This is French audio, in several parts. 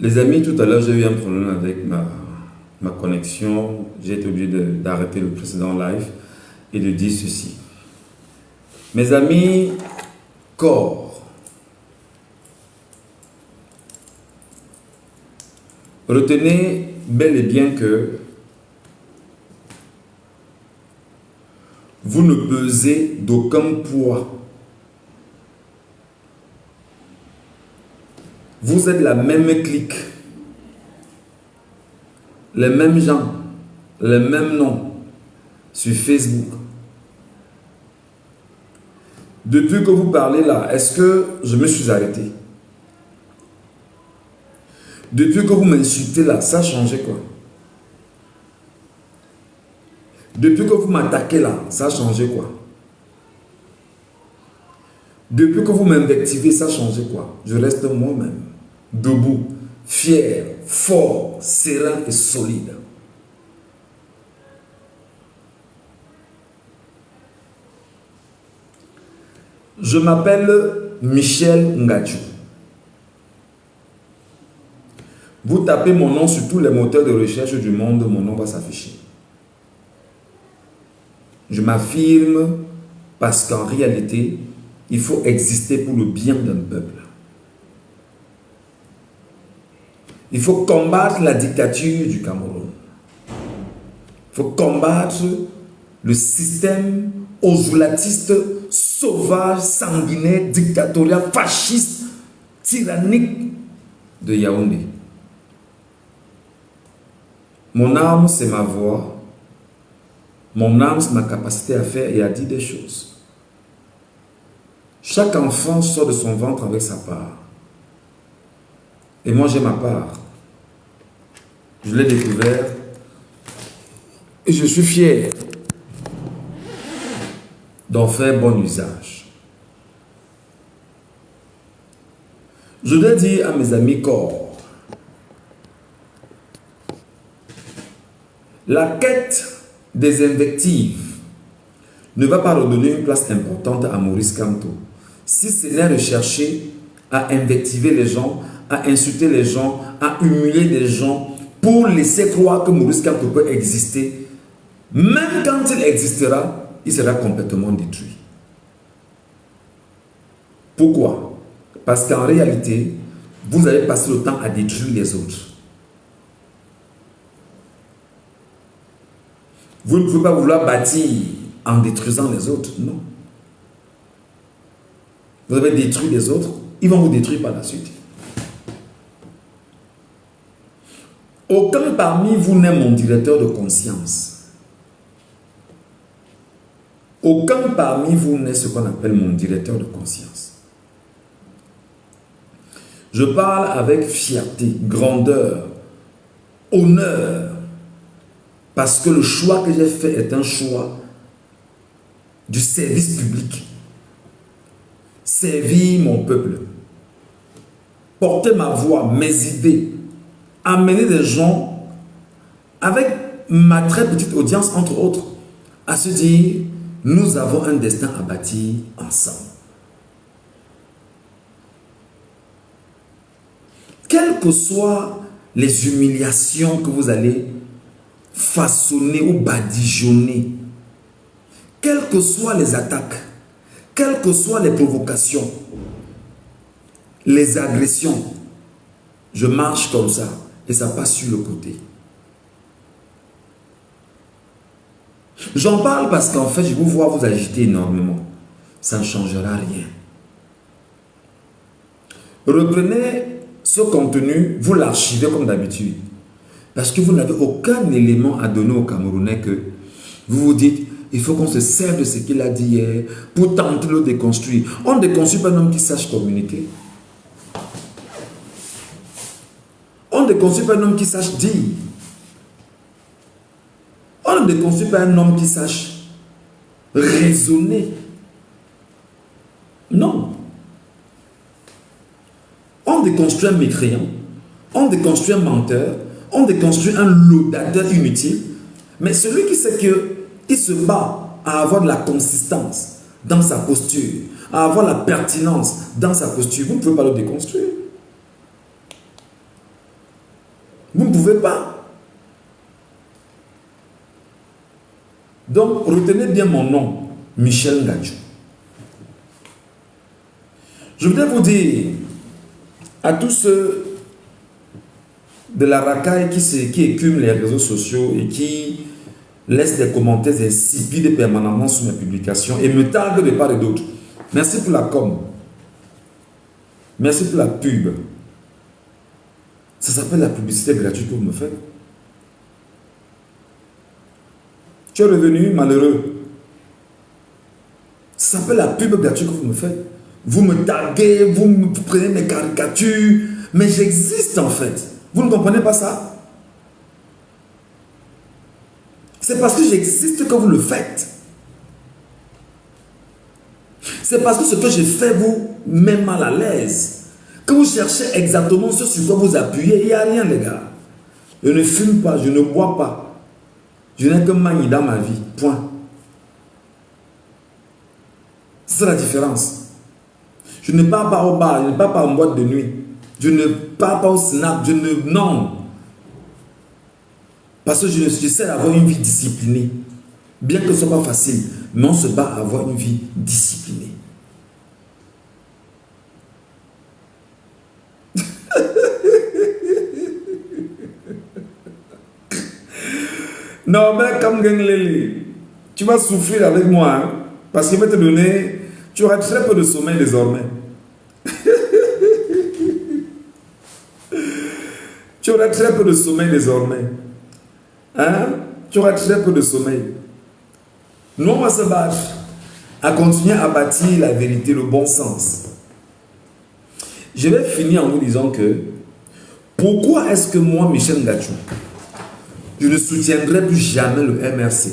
Les amis, tout à l'heure, j'ai eu un problème avec ma connexion. J'ai été obligé d'arrêter le précédent live et de dire ceci. Mes amis, corps. Retenez bel et bien que vous ne pesez d'aucun poids. Vous êtes la même clique, les mêmes gens, les mêmes noms sur Facebook. Depuis que vous parlez là, est-ce que je me suis arrêté? Depuis que vous m'insultez là, ça a changé quoi? Depuis que vous m'attaquez là, ça a changé quoi? Depuis que vous m'invectivez, ça a changé quoi? Je reste moi-même, debout, fier, fort, serein et solide. Je m'appelle Michel Ngadjou. Vous tapez mon nom sur tous les moteurs de recherche du monde, mon nom va s'afficher. Je m'affirme parce qu'en réalité, il faut exister pour le bien d'un peuple. Il faut combattre la dictature du Cameroun. Il faut combattre le système ozulatiste, sauvage, sanguinaire, dictatorial, fasciste, tyrannique de Yaoundé. Mon arme, c'est ma voix. Mon âme, c'est ma capacité à faire et à dire des choses. Chaque enfant sort de son ventre avec sa part. Et moi, j'ai ma part. Je l'ai découvert et je suis fier d'en faire bon usage. Je dois dire à mes amis corps, la quête des invectives ne va pas redonner une place importante à Maurice Kamto. Si ce n'est recherché à invectiver les gens, à insulter les gens, à humilier les gens, pour laisser croire que Maurice Kamto peut exister, même quand il existera, il sera complètement détruit. Pourquoi? Parce qu'en réalité, vous allez passer le temps à détruire les autres. Vous ne pouvez pas vouloir bâtir en détruisant les autres, non. Vous avez détruit les autres, ils vont vous détruire par la suite. Aucun parmi vous n'est mon directeur de conscience. Aucun parmi vous n'est ce qu'on appelle mon directeur de conscience. Je parle avec fierté, grandeur, honneur, parce que le choix que j'ai fait est un choix du service public. Servir mon peuple. Porter ma voix, mes idées. Amener des gens avec ma très petite audience, entre autres, à se dire, nous avons un destin à bâtir ensemble. Quelles que soient les humiliations que vous allez façonner ou badigeonner, quelles que soient les attaques, quelles que soient les provocations, les agressions, je marche comme ça et ça passe sur le côté. J'en parle parce qu'en fait, je vous vois vous agiter énormément. Ça ne changera rien. Reprenez ce contenu, vous l'archivez comme d'habitude. Parce que vous n'avez aucun élément à donner aux Camerounais que vous vous dites, il faut qu'on se serve de ce qu'il a dit hier pour tenter de le déconstruire. On ne déconstruit pas un homme qui sache communiquer. On ne déconstruit pas un homme qui sache dire. On ne déconstruit pas un homme qui sache raisonner. Non. On déconstruit un mécréant, on déconstruit un menteur, on déconstruit un laudateur inutile, mais celui qui sait qu'il se bat à avoir de la consistance dans sa posture, à avoir la pertinence dans sa posture, vous ne pouvez pas le déconstruire. Vous ne pouvez pas. Donc, retenez bien mon nom, Michel Ngachou. Je voudrais vous dire à tous ceux de la racaille qui écument les réseaux sociaux et qui laissent des commentaires insipides permanemment sous mes publications et me targuent de part et d'autre. Merci pour la com. Merci pour la pub. Ça s'appelle la publicité gratuite que vous me faites. Tu es revenu malheureux. Ça s'appelle la pub gratuite que vous me faites. Vous me taguez, vous prenez mes caricatures, mais j'existe en fait. Vous ne comprenez pas ça? C'est parce que j'existe que vous le faites. C'est parce que ce que je fais vous met mal à l'aise. Que vous cherchez exactement ce sur quoi vous appuyez, il n'y a rien les gars. Je ne fume pas, je ne bois pas. Je n'ai que manie dans ma vie, point. C'est la différence. Je ne pars pas au bar, je ne pars pas en boîte de nuit. Je ne pars pas au snap, non. Parce que j'essaie d'avoir une vie disciplinée. Bien que ce ne soit pas facile, mais on se bat à avoir une vie disciplinée. Non, mais comme Genglele, tu vas souffrir avec moi, hein, parce qu'il va te donner, tu auras très peu de sommeil désormais. Tu auras très peu de sommeil désormais. Hein? Tu auras très peu de sommeil. Nous, on va se battre à continuer à bâtir la vérité, le bon sens. Je vais finir en vous disant que pourquoi est-ce que moi, Michel Ngachou, je ne soutiendrai plus jamais le MRC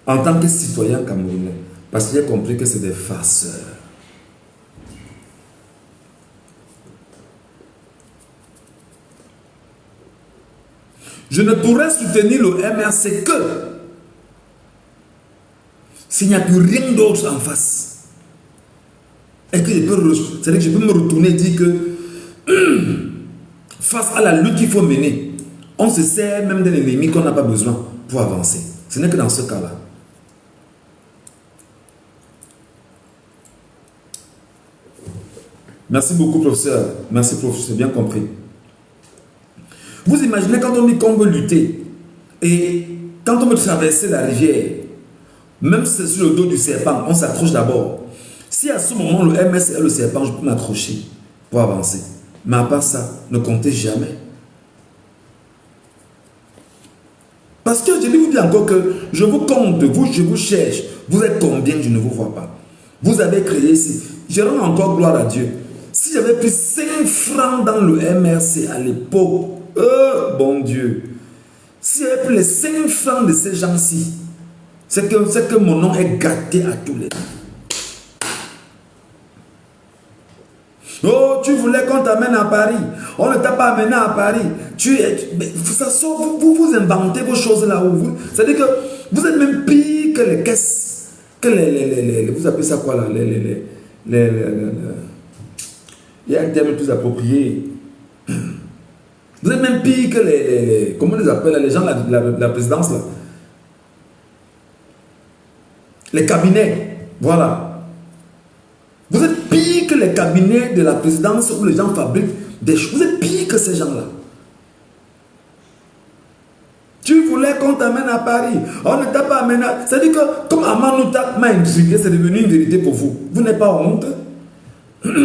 en tant que citoyen camerounais, parce que j'ai compris que c'est des farceurs. Je ne pourrais soutenir le MRC que s'il n'y a plus rien d'autre en face. Et que c'est-à-dire que je peux me retourner et dire que face à la lutte qu'il faut mener, on se sert même d'un ennemi qu'on n'a pas besoin pour avancer. Ce n'est que dans ce cas-là. Merci beaucoup, professeur. Merci, professeur. C'est bien compris. Vous imaginez quand on dit qu'on veut lutter et quand on veut traverser la rivière, même si c'est sur le dos du serpent, on s'accroche d'abord. Si à ce moment le MS est le serpent, je peux m'accrocher pour avancer. Mais à part ça, ne comptez jamais. Parce que je dis vous dis encore que je vous compte, je vous cherche. Vous êtes combien, je ne vous vois pas. Vous avez créé ici. Je rends encore gloire à Dieu. Si j'avais pris 5 francs dans le MRC à l'époque, bon Dieu, si j'avais pris les 5 francs de ces gens-ci, c'est que mon nom est gâté à tous les temps. Oh, tu voulais qu'on t'amène à Paris. On ne t'a pas amené à Paris. Ça sort, vous inventez vos choses là où vous. C'est-à-dire que vous êtes même pire que les caisses. Que vous appelez ça quoi là? Il y a un terme plus approprié. Vous êtes même pire que comment on les appelle les gens de la présidence là. Les cabinets. Voilà. Vous êtes pire que les cabinets de la présidence où les gens fabriquent des choses. Vous êtes pire que ces gens-là. Tu voulais qu'on t'amène à Paris. On ne t'a pas amené à... C'est-à-dire que comme Amanoutak m'a intrigué, c'est devenu une vérité pour vous. Vous n'avez pas honte. Vous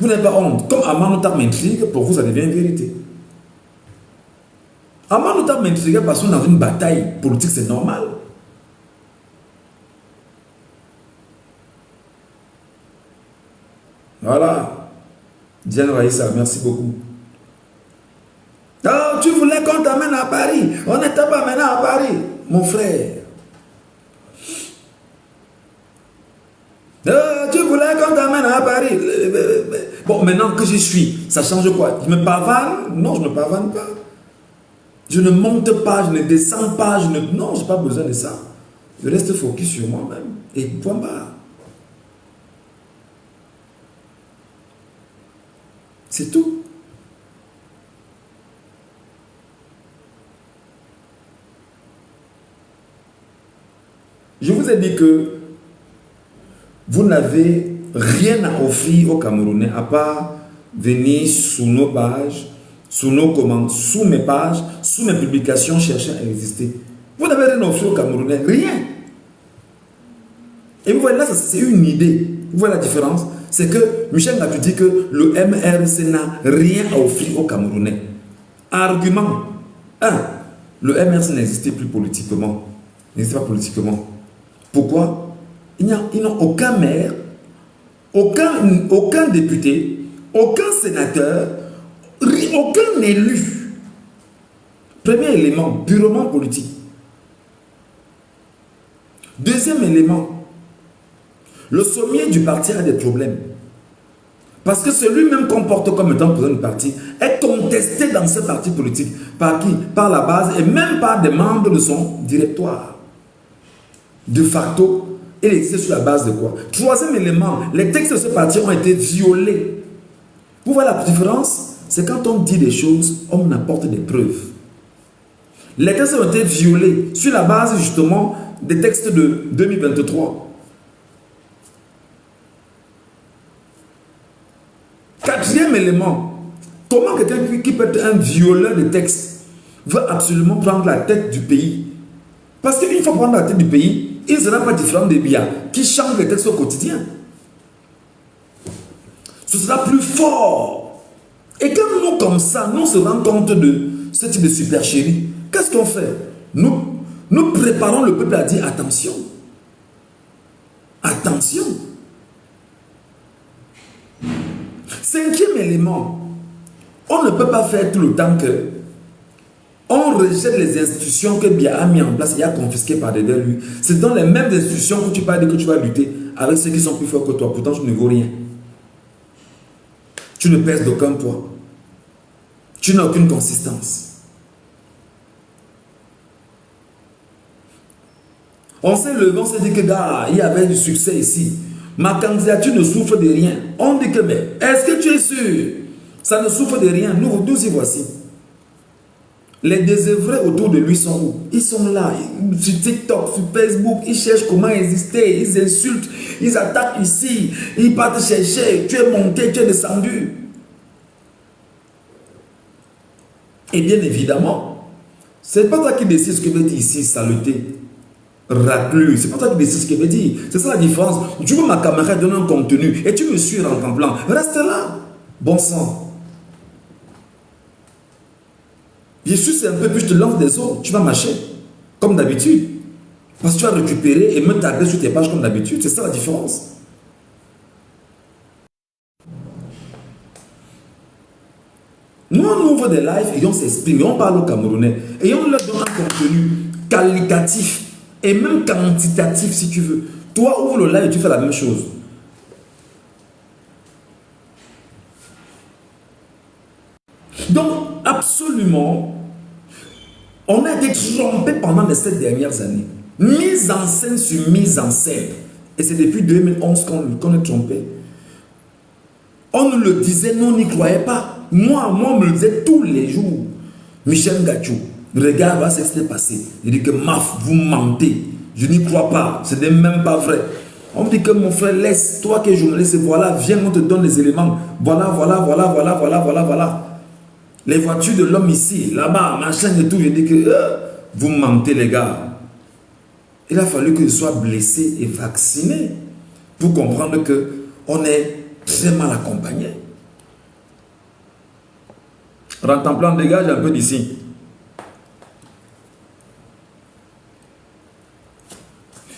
n'avez pas honte. Comme Amanoutak m'intrigue, pour vous, ça devient une vérité. Amanoutak m'intrigue parce qu'on est dans une bataille politique, c'est normal. Voilà. Diane Raïssa, merci beaucoup. Oh, tu voulais qu'on t'amène à Paris. On ne t'a pas amené à Paris. Mon frère. Oh, tu voulais qu'on t'amène à Paris. Bon, maintenant que j'y suis, ça change quoi? Je me pavane? Non, je ne me pavane pas. Je ne monte pas, je ne descends pas. Non, je n'ai pas besoin de ça. Je reste focus sur moi-même. Et point barre. C'est tout. Je vous ai dit que vous n'avez rien à offrir aux Camerounais à part venir sous nos pages, sous nos commandes, sous mes pages, sous mes publications, chercher à exister. Vous n'avez rien à offrir aux Camerounais, rien. Et vous voyez là, c'est une idée. Vous voyez la différence? C'est que Michel Ngatou dit que le MRC n'a rien à offrir aux Camerounais. Argument 1. Le MRC n'existait plus politiquement. N'existe pas politiquement. Pourquoi? Ils n'ont aucun maire, aucun député, aucun sénateur, aucun élu. Premier élément, purement politique. Deuxième élément, le sommier du parti a des problèmes. Parce que celui-même qu'on porte comme étant président du parti est contesté dans ce parti politique. Par qui? Par la base et même par des membres de son directoire. De facto, il existe sur la base de quoi? Troisième élément, les textes de ce parti ont été violés. Vous voyez la différence? C'est quand on dit des choses, on apporte des preuves. Les textes ont été violés sur la base justement des textes de 2023. Quatrième élément, comment quelqu'un qui peut être un violeur de textes veut absolument prendre la tête du pays? Parce qu'une fois prendre la tête du pays, il ne sera pas différent des Biya qui changent les textes au quotidien. Ce sera plus fort. Et quand nous, comme ça, nous se rendons compte de ce type de supercherie, qu'est-ce qu'on fait? Nous préparons le peuple à dire attention. Attention. Cinquième élément, on ne peut pas faire tout le temps que on rejette les institutions que Biya a mis en place et a confisquées par derrière lui. C'est dans les mêmes institutions que tu parles que tu vas lutter avec ceux qui sont plus forts que toi. Pourtant, tu ne vaux rien. Tu ne pèses d'aucun poids. Tu n'as aucune consistance. On s'est levé, on s'est dit que gars, il y avait du succès ici. Ma candidature ne souffre de rien. On dit que, mais est-ce que tu es sûr? Ça ne souffre de rien. Nous y voici. Les désœuvrés autour de lui sont où? Ils sont là, sur TikTok, sur Facebook, ils cherchent comment exister, ils insultent, ils attaquent ici, ils partent chercher, tu es monté, tu es descendu. Et bien évidemment, c'est pas toi qui décides ce que veut dire ici, saleté, raclure, c'est pas toi qui décides ce que veut dire. C'est ça la différence. Tu veux ma caméra donner un contenu et tu me suis en plan, reste là, bon sang. Je suis un peu, puis je te lance des eaux, tu vas marcher, comme d'habitude. Parce que tu vas récupérer et me taper sur tes pages comme d'habitude, c'est ça la différence. Nous, on ouvre des lives et on s'exprime, et on parle aux Camerounais, et on leur donne un contenu qualitatif et même quantitatif si tu veux. Toi, ouvre le live et tu fais la même chose. Donc, absolument, on a été trompé pendant les 7 dernières années. Mise en scène sur mise en scène. Et c'est depuis 2011 qu'on est trompé. On nous le disait, nous on n'y croyait pas. Moi, on me le disait tous les jours. Michel Ngatou, regarde, voilà ce qui s'est passé. Il dit que maf, vous mentez. Je n'y crois pas. Ce n'est même pas vrai. On me dit que mon frère, laisse, toi qui es journaliste, voilà, viens, on te donne les éléments. Voilà. Les voitures de l'homme ici, là-bas, machin et tout, je dis que vous mentez les gars. Il a fallu que je sois blessé et vacciné pour comprendre que on est très mal accompagné. Rentre en plan, dégage un peu d'ici.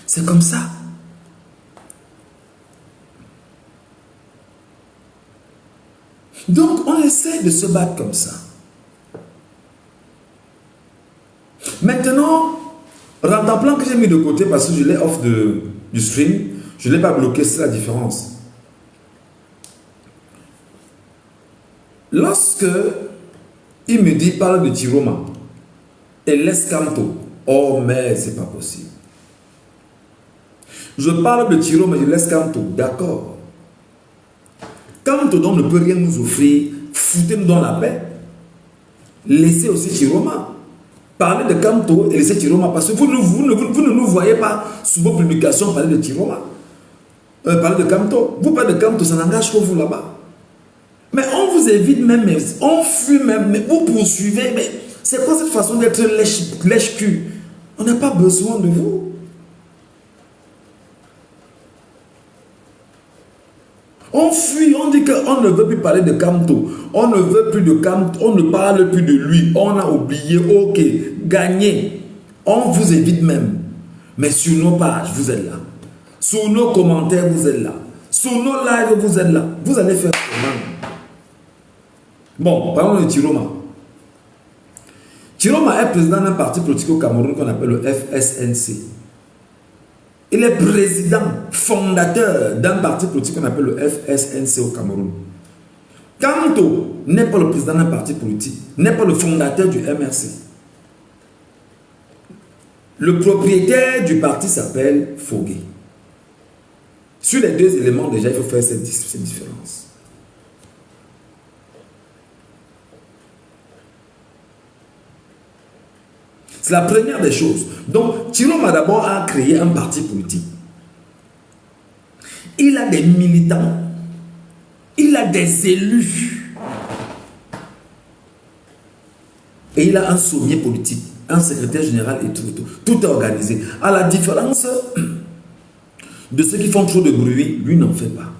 C'est comme ça. Donc, on essaie de se battre comme ça. Maintenant, rentre en plan que j'ai mis de côté parce que je l'ai off du stream, je ne l'ai pas bloqué, c'est la différence. Lorsque il me dit parle de Tiroma et laisse Kanto, oh mais c'est pas possible. Je parle de Tiroma et je laisse Kanto, d'accord. Kanto donc ne peut rien nous offrir, foutez-nous dans la paix. Laissez aussi Tiroma. Parlez de Kamto et laissez Chiroma, parce que vous ne nous voyez pas sous vos publications parler de Chiroma. Parler de Kamto. Vous parlez de Kamto, ça n'engage que vous là-bas. Mais on vous évite même, on fuit même, mais vous poursuivez. Mais c'est quoi cette façon d'être lèche-cul? On n'a pas besoin de vous. On fuit, on dit qu'on ne veut plus parler de Kamto. On ne veut plus de Kamto, on ne parle plus de lui. On a oublié, ok, gagné. On vous évite même. Mais sur nos pages, vous êtes là. Sur nos commentaires, vous êtes là. Sur nos lives, vous êtes là. Vous allez faire comment? Bon, parlons de Chiroma. Chiroma est président d'un parti politique au Cameroun qu'on appelle le FSNC. Il est président, fondateur d'un parti politique qu'on appelle le FSNC au Cameroun. Kamto n'est pas le président d'un parti politique, n'est pas le fondateur du MRC. Le propriétaire du parti s'appelle Fogué. Sur les deux éléments, déjà, il faut faire cette différence. C'est la première des choses. Donc, Chiroma d'abord a créé un parti politique. Il a des militants. Il a des élus. Et il a un sommier politique, un secrétaire général et tout. Tout est organisé. À la différence de ceux qui font trop de bruit, lui n'en fait pas.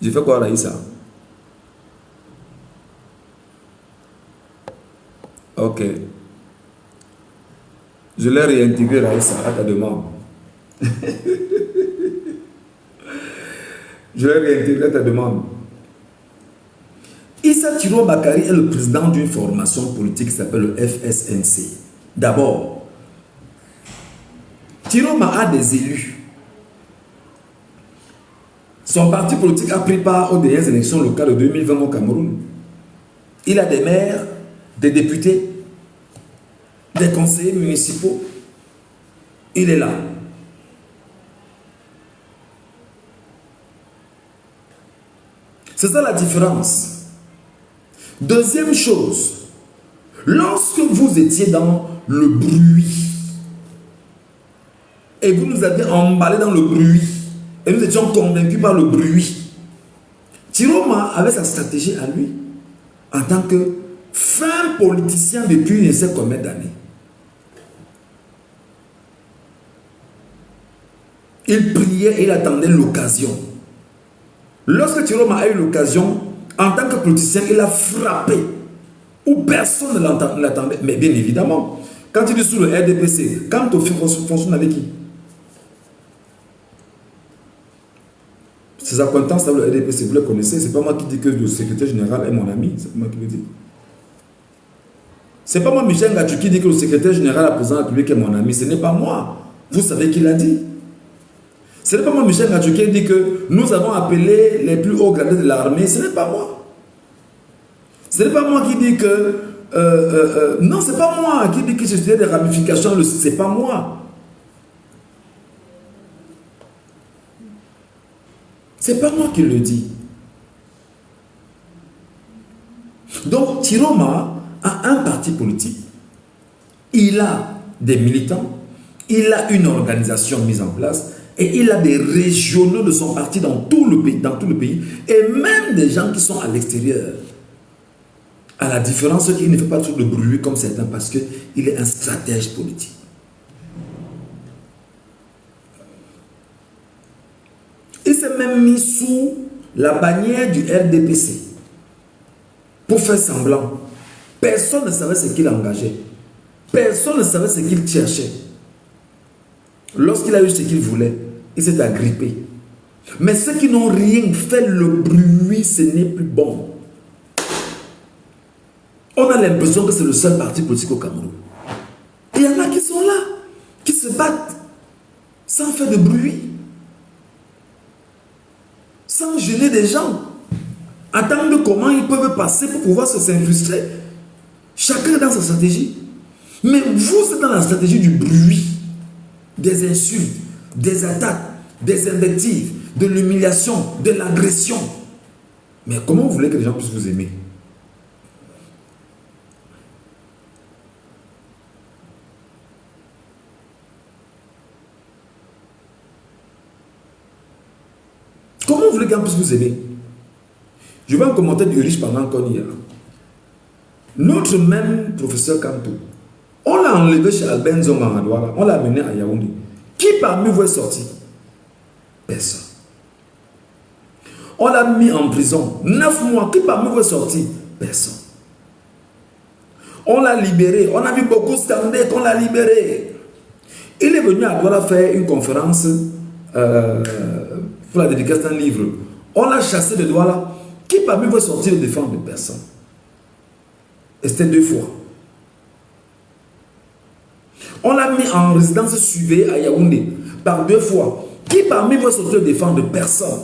J'ai fait quoi, Raïssa? Ok. Je l'ai réintégré, Raïssa, à ta demande. Je l'ai réintégré à ta demande. Issa Thilo Bakary est le président d'une formation politique qui s'appelle le FSNC. D'abord, Chiroma a des élus. Son parti politique a pris part aux dernières élections locales de 2020 au Cameroun. Il a des maires, des députés, des conseillers municipaux. Il est là. C'est ça la différence. Deuxième chose, lorsque vous étiez dans le bruit et vous nous avez emballé dans le bruit, et nous étions convaincus par le bruit. Chiroma avait sa stratégie à lui en tant que fin politicien depuis ne sais combien d'années. Il priait et il attendait l'occasion. Lorsque Chiroma a eu l'occasion, en tant que politicien, il a frappé où personne ne l'attendait. Mais bien évidemment, quand il est sous le RDPC, quand on fonctionne avec qui? Ses acquaintances avec le RDPC, vous le connaissez, c'est pas moi qui dis que le secrétaire général est mon ami, c'est moi qui le dis. C'est pas moi, Michel Ngatou, qui dit que le secrétaire général, la présidente de la République est mon ami, ce n'est pas moi. Vous savez qui l'a dit. Ce n'est pas moi, Michel Ngatou, qui dit que nous avons appelé les plus hauts gradés de l'armée, ce n'est pas moi. Ce n'est pas moi qui dis que... non, c'est pas moi qui dit que c'est des ramifications, c'est pas moi. C'est pas moi qui le dis. Donc, Chiroma a un parti politique. Il a des militants. Il a une organisation mise en place. Et il a des régionaux de son parti dans tout le pays. Et même des gens qui sont à l'extérieur. À la différence qu'il ne fait pas trop de bruit comme certains parce qu'il est un stratège politique. Il s'est même mis sous la bannière du RDPC pour faire semblant. Personne ne savait ce qu'il engageait. Personne ne savait ce qu'il cherchait. Lorsqu'il a eu ce qu'il voulait, il s'est agrippé. Mais ceux qui n'ont rien fait, le bruit, ce n'est plus bon. On a l'impression que c'est le seul parti politique au Cameroun. Il y en a qui sont là, qui se battent sans faire de bruit. Sans gêner des gens, attendre comment ils peuvent passer pour pouvoir s'incruster. Chacun est dans sa stratégie. Mais vous êtes dans la stratégie du bruit, des insultes, des attaques. des invectives, de l'humiliation, de l'agression. Mais comment vous voulez que les gens puissent vous aimer? Comment vous voulez qu'on puisse vous aimer? Je vais en commenter du riche pendant qu'on y est. Notre même professeur Kanto, on l'a enlevé chez Albert Nzonga en Douala, on l'a amené à Yaoundé. Qui parmi vous est sorti? Personne. On l'a mis en prison 9 mois. Qui parmi vous est sorti? Personne. On l'a libéré. On a vu beaucoup scander qu'on l'a libéré. Il est venu à Douala faire une conférence pour la dédicace d'un livre. On l'a chassé de Douala. Qui parmi vous est sorti de défendre personne? Et c'était 2 fois. On l'a mis en résidence suivie à Yaoundé par 2 fois. Qui parmi vous est sorti de défendre personne?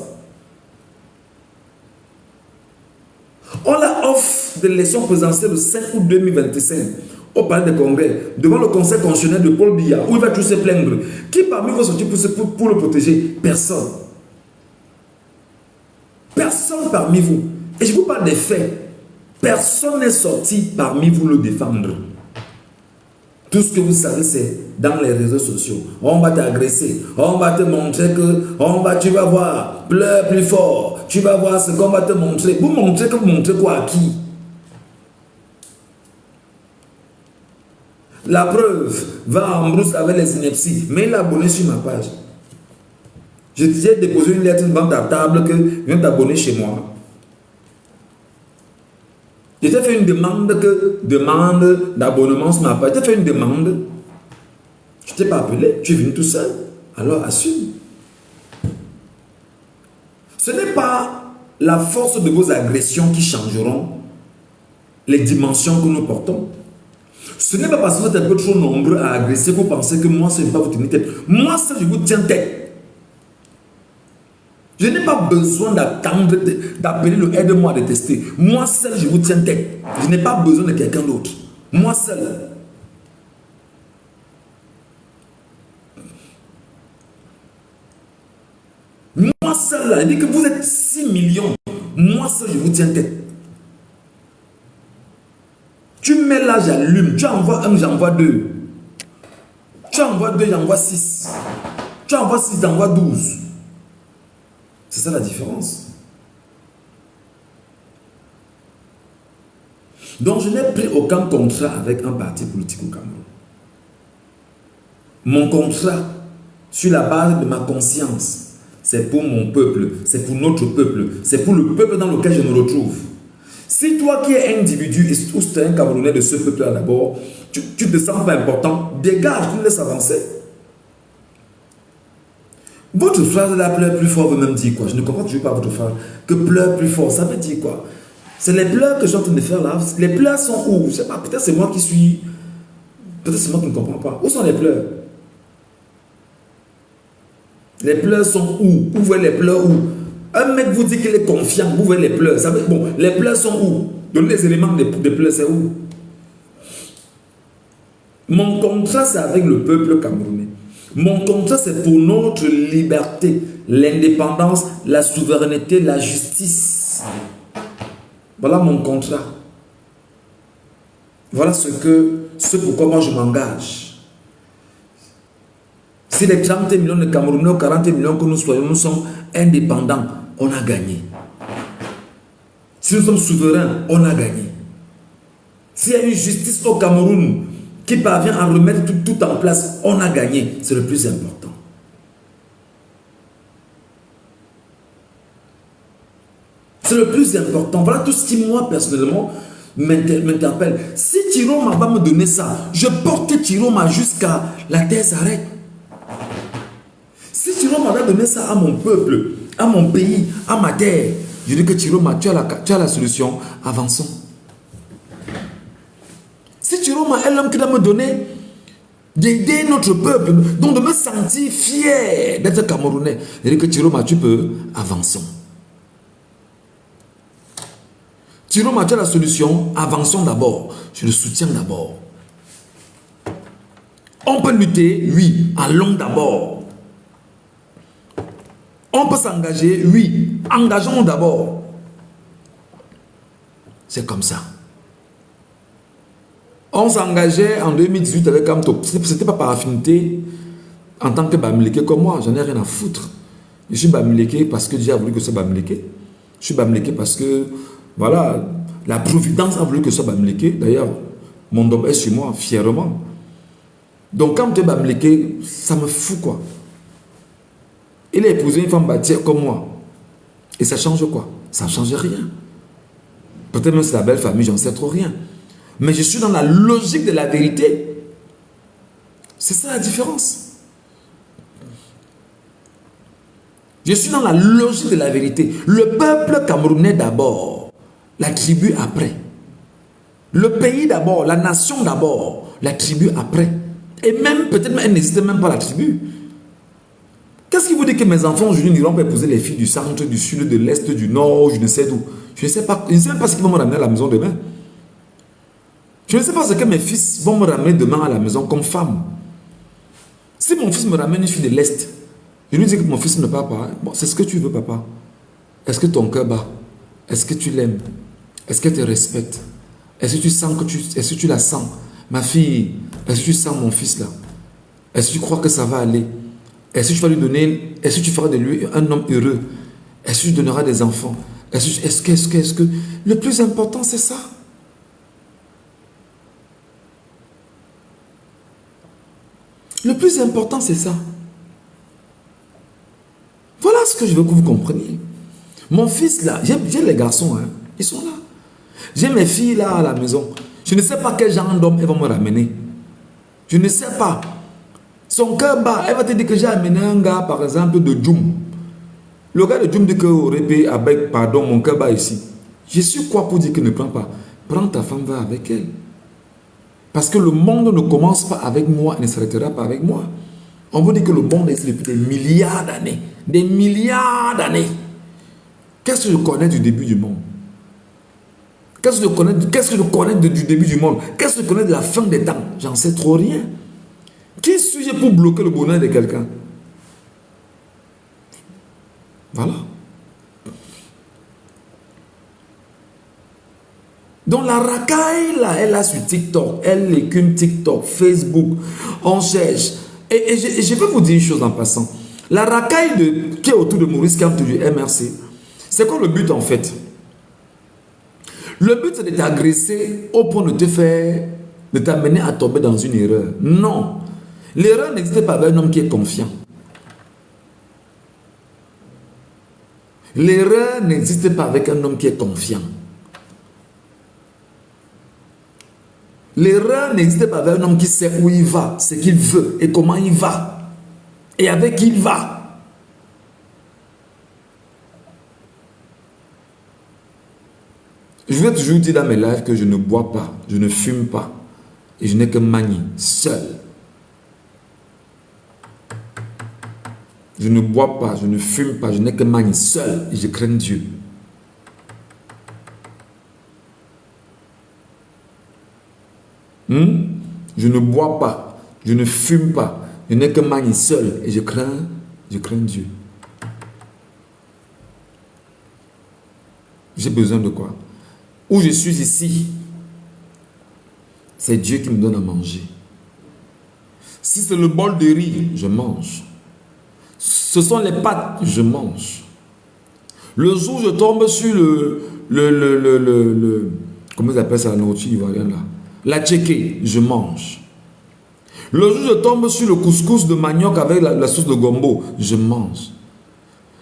On l'a offre de l'élection présidentielle le 5 août 2025 au palais des congrès, devant le conseil constitutionnel de Paul Biya, où il va tous se plaindre. Qui parmi vous est sorti pour le protéger? Personne. Personne parmi vous. Et je vous parle des faits. Personne n'est sorti parmi vous le défendre. Tout ce que vous savez, c'est dans les réseaux sociaux. On va t'agresser. On va te montrer que tu vas voir. Pleure plus fort. Tu vas voir ce qu'on va te montrer. Vous montrez que vous montrez quoi à qui? La preuve va en brousse avec les inepties. Mais il a abonné sur ma page. Je t'ai déposé une lettre devant ta table que viens t'abonner chez moi. Je t'ai fait une demande d'abonnement sur ma page. Je t'ai fait une demande. Je ne t'ai pas appelé. Tu es venu tout seul. Alors assume. Ce n'est pas la force de vos agressions qui changeront les dimensions que nous portons. Ce n'est pas parce que vous êtes un peu trop nombreux à agresser que vous pensez que moi, ça ne va pas vous tenir tête. Moi, ça, je vous tiens tête. Je n'ai pas besoin d'attendre, d'appeler le aide-moi à détester. Moi seul, je vous tiens tête. Je n'ai pas besoin de quelqu'un d'autre. Moi seul. Moi seul, là, il dit que vous êtes 6 millions. Moi seul, je vous tiens tête. Tu mets là, j'allume. Tu envoies 1, j'envoie 2. Tu envoies 2, j'envoie 6. Tu envoies 6, j'envoie 12. C'est ça la différence. Donc, je n'ai pris aucun contrat avec un parti politique au Cameroun. Mon contrat, sur la base de ma conscience, c'est pour mon peuple, c'est pour notre peuple, c'est pour le peuple dans lequel je me retrouve. Si toi qui es individu ou si tu es un Camerounais de ce peuple-là d'abord, tu ne te sens pas important, dégage, tu me laisses avancer. Votre phrase là, pleure plus fort, veut même dire quoi? Je ne comprends toujours pas votre phrase. Que pleure plus fort, ça veut dire quoi? C'est les pleurs que je suis en train de faire là. Les pleurs sont où? Je sais pas, peut-être c'est moi qui suis. Peut-être c'est moi qui ne comprends pas. Où sont les pleurs? Les pleurs sont où? Vous voyez les pleurs où? Un mec vous dit qu'il est confiant, vous voyez les pleurs. Ça veut, bon, les pleurs sont où? Donnez les éléments des pleurs, c'est où? Mon contrat, c'est avec le peuple camerounais. Mon contrat, c'est pour notre liberté, l'indépendance, la souveraineté, la justice. Voilà mon contrat. Voilà ce pourquoi moi je m'engage. Si les 30 millions de Camerounais ou 40 millions que nous soyons, nous sommes indépendants, on a gagné. Si nous sommes souverains, on a gagné. S'il y a une justice au Cameroun qui parvient à remettre tout en place, on a gagné. C'est le plus important. C'est le plus important. Voilà tout ce qui, moi, personnellement, m'interpelle. Si Tiroma va me donner ça, je porte Tiroma jusqu'à la terre s'arrête. Si Tiroma va donner ça à mon peuple, à mon pays, à ma terre, je dis que Tiroma, tu as la solution, avançons. Si Tiroma est l'homme qui doit me donner d'aider notre peuple, donc de me sentir fier d'être Camerounais, je dis que Tiroma, tu peux, avançons. Tiroma, tu as la solution, avançons d'abord. Je le soutiens d'abord. On peut lutter, oui, allons d'abord. On peut s'engager, oui. Engageons d'abord. C'est comme ça. On s'engageait en 2018 avec Kamto. Ce n'était pas par affinité en tant que Bamileke comme moi. J'en ai rien à foutre. Je suis Bamileke parce que Dieu a voulu que ce soit Bamileke. Je suis Bamileke parce que, voilà, la Providence a voulu que ce soit Bamileke. D'ailleurs, mon homme est sur moi, fièrement. Donc quand tu es Bamileke, ça me fout quoi. Il a épousé une femme bâtière comme moi. Et ça change quoi? Ça ne change rien. Peut-être même c'est la belle famille, j'en sais trop rien. Mais je suis dans la logique de la vérité. C'est ça la différence. Je suis dans la logique de la vérité. Le peuple camerounais d'abord, la tribu après. Le pays d'abord, la nation d'abord, la tribu après. Et même, peut-être, elle n'existe même pas la tribu. Qu'est-ce qui vous dit que mes enfants aujourd'hui n'iront pas épouser les filles du centre, du sud, de l'est, du nord, je ne sais d'où? Je ne sais pas, je ne sais même pas ce qu'ils vont me ramener à la maison demain. Je ne sais pas ce que mes fils vont me ramener demain à la maison comme femme. Si mon fils me ramène une fille de l'est, je lui dis que mon fils ne part pas. Bon, c'est ce que tu veux, papa. Est-ce que ton cœur bat? Est-ce que tu l'aimes? Est-ce qu'elle te respecte? Est-ce que tu sens que est-ce que tu la sens? Ma fille, est-ce que tu sens mon fils là? Est-ce que tu crois que ça va aller? Est-ce que tu vas lui donner, est-ce que tu feras de lui un homme heureux? Est-ce que tu donneras des enfants? Est-ce que... Le plus important, c'est ça. Le plus important, c'est ça. Voilà ce que je veux que vous compreniez. Mon fils là, j'ai les garçons, hein, ils sont là. J'ai mes filles là à la maison. Je ne sais pas quel genre d'homme elles vont me ramener. Je ne sais pas. Son cœur bat, elle va te dire que j'ai amené un gars, par exemple, de Djoum. Le gars de Djoum dit que avec, pardon, mon cœur bat ici. Je suis quoi pour dire que ne prends pas? Prends ta femme, va avec elle. Parce que le monde ne commence pas avec moi et ne s'arrêtera pas avec moi. On vous dit que le monde existe depuis des milliards d'années. Des milliards d'années. Qu'est-ce que je connais du début du monde? Qu'est-ce que je connais du début du monde? Qu'est-ce que je connais de la fin des temps? J'en sais trop rien. Qui suis-je pour bloquer le bonheur de quelqu'un? Voilà. Donc la racaille, là, elle a sur TikTok, elle écume TikTok, Facebook, on cherche. Et je vais vous dire une chose en passant. La racaille qui est autour de Maurice Kamto du MRC, c'est quoi le but en fait? Le but c'est de t'agresser au point de te faire, de t'amener à tomber dans une erreur. Non. L'erreur n'existe pas avec un homme qui est confiant. L'erreur n'existe pas avec un homme qui est confiant. L'erreur n'existe pas avec un homme qui sait où il va, ce qu'il veut et comment il va. Et avec qui il va. Je vais toujours dire dans mes lives que je ne bois pas, je ne fume pas. Et je n'ai que Magny, seul. Je ne bois pas, je ne fume pas, je n'ai que Magny, seul. Et je crains Dieu. Je ne bois pas, je ne fume pas, je n'ai que Magny seul et je crains Dieu. J'ai besoin de quoi? Où je suis ici, c'est Dieu qui me donne à manger. Si c'est le bol de riz, je mange. Ce sont les pâtes, je mange. Le jour où je tombe sur comment ils appellent ça la nourriture ivoirienne là? La tchéké, je mange. Le jour où je tombe sur le couscous de manioc avec la sauce de gombo, je mange.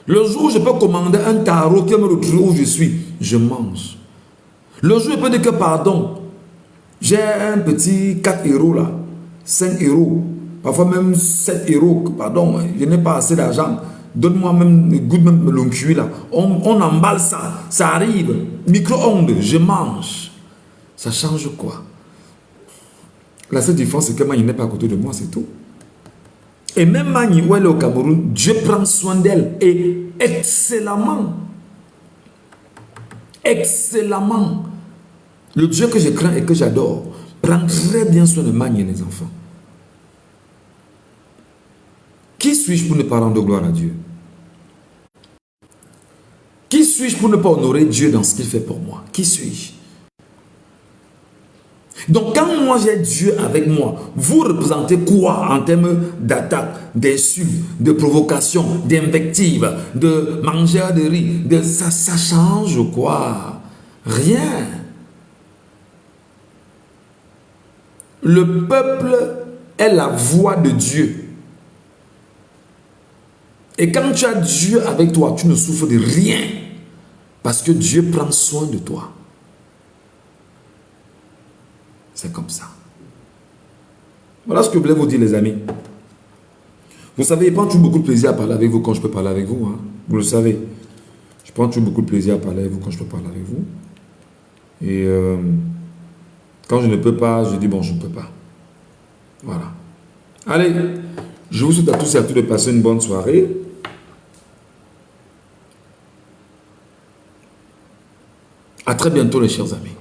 Le jour où je peux commander un tarot qui va me retrouver où je suis, je mange. Le jour où je peux dire que pardon, j'ai un petit 4 euros là, 5 euros, parfois même 7 euros, pardon, je n'ai pas assez d'argent. Donne-moi même le cuit là. On emballe ça, ça arrive. Micro-ondes, je mange. Ça change quoi? La seule différence, c'est que Magny n'est pas à côté de moi, c'est tout. Et même Magny, où elle est au Cameroun, Dieu prend soin d'elle. Et excellemment. Excellemment. Le Dieu que je crains et que j'adore prend très bien soin de Magny et les enfants. Qui suis-je pour ne pas rendre gloire à Dieu? suis-je pour ne pas honorer Dieu dans ce qu'il fait pour moi? Qui suis-je? Donc, quand moi j'ai Dieu avec moi, vous représentez quoi en termes d'attaque, d'insultes, de provocation, d'invective, de mangeur de riz, ça change quoi? Rien. Le peuple est la voix de Dieu. Et quand tu as Dieu avec toi, tu ne souffres de rien. Parce que Dieu prend soin de toi. C'est comme ça. Voilà ce que je voulais vous dire, les amis. Vous savez, je prends toujours beaucoup de plaisir à parler avec vous quand je peux parler avec vous. Hein. Vous le savez. Je prends toujours beaucoup de plaisir à parler avec vous quand je peux parler avec vous. Et quand je ne peux pas, je dis bon, je ne peux pas. Voilà. Allez, je vous souhaite à tous et à toutes de passer une bonne soirée. À très bientôt, les chers amis.